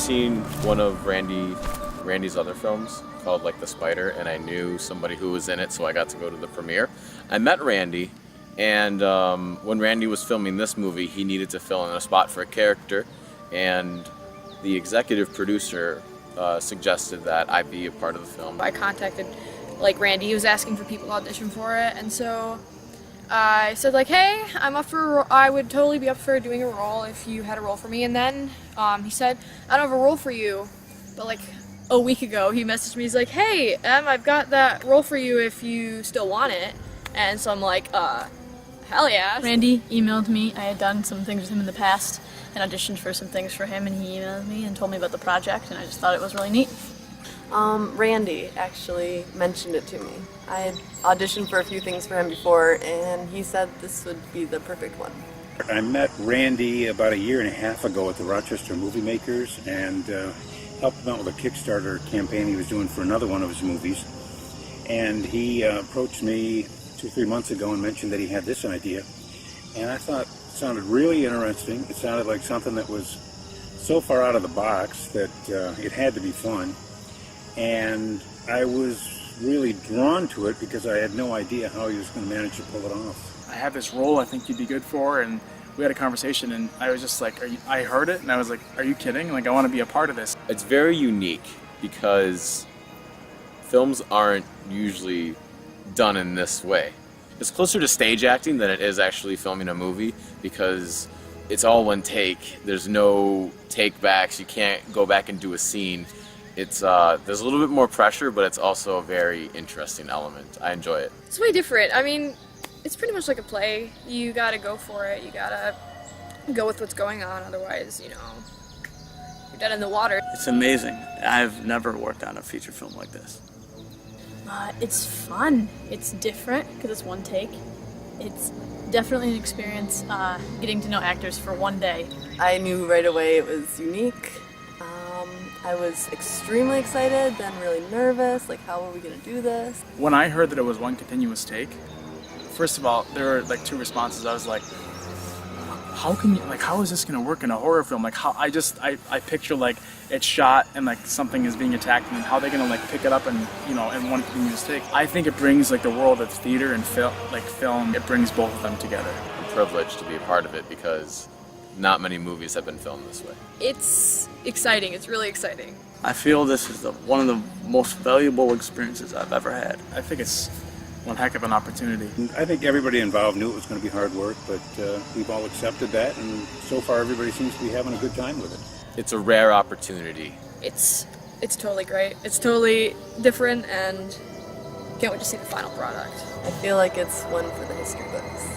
seen one of Randy's other films called like The Spider, and I knew somebody who was in it, so I got to go to the premiere. I met Randy, and when Randy was filming this movie, he needed to fill in a spot for a character, and the executive producer suggested that I be a part of the film. I contacted like Randy. He was asking for people to audition for it, and so I said like, hey, I would totally be up for doing a role if you had a role for me. And then he said, I don't have a role for you, but like a week ago he messaged me. He's like, hey, I've got that role for you if you still want it. And so I'm like, hell yeah. Randy emailed me. I had done some things with him in the past and auditioned for some things for him, and he emailed me and told me about the project, and I just thought it was really neat. Randy actually mentioned it to me. I had auditioned for a few things for him before, and he said this would be the perfect one. I met Randy about a year and a half ago at the Rochester Movie Makers and helped him out with a Kickstarter campaign he was doing for another one of his movies. And he approached me 2-3 months ago and mentioned that he had this idea. And I thought it sounded really interesting. It sounded like something that was so far out of the box that it had to be fun. And I was really drawn to it because I had no idea how he was going to manage to pull it off. I have this role I think you'd be good for, and we had a conversation, and I was just like, I heard it, and I was like, are you kidding? Like, I want to be a part of this. It's very unique because films aren't usually done in this way. It's closer to stage acting than it is actually filming a movie because it's all one take. There's no take backs. You can't go back and do a scene. It's there's a little bit more pressure, but it's also a very interesting element. I enjoy it. It's way different. I mean, it's pretty much like a play. You gotta go for it. You gotta go with what's going on. Otherwise, you know, you're dead in the water. It's amazing. I've never worked on a feature film like this. It's fun. It's different because it's one take. It's definitely an experience getting to know actors for one day. I knew right away it was unique. I was extremely excited, then really nervous, like how are we going to do this? When I heard that it was one continuous take, first of all, there were like two responses. I was like, how is this going to work in a horror film? Like I picture like it's shot and like something is being attacked, and how are they going to like pick it up and, you know, in one continuous take. I think it brings like the world of theater and film, it brings both of them together. I'm privileged to be a part of it because not many movies have been filmed this way. It's exciting. It's really exciting. I feel this is one of the most valuable experiences I've ever had. I think it's one heck of an opportunity. I think everybody involved knew it was going to be hard work, but we've all accepted that, and so far everybody seems to be having a good time with it. It's a rare opportunity. It's totally great. It's totally different, and can't wait to see the final product. I feel like it's one for the history books.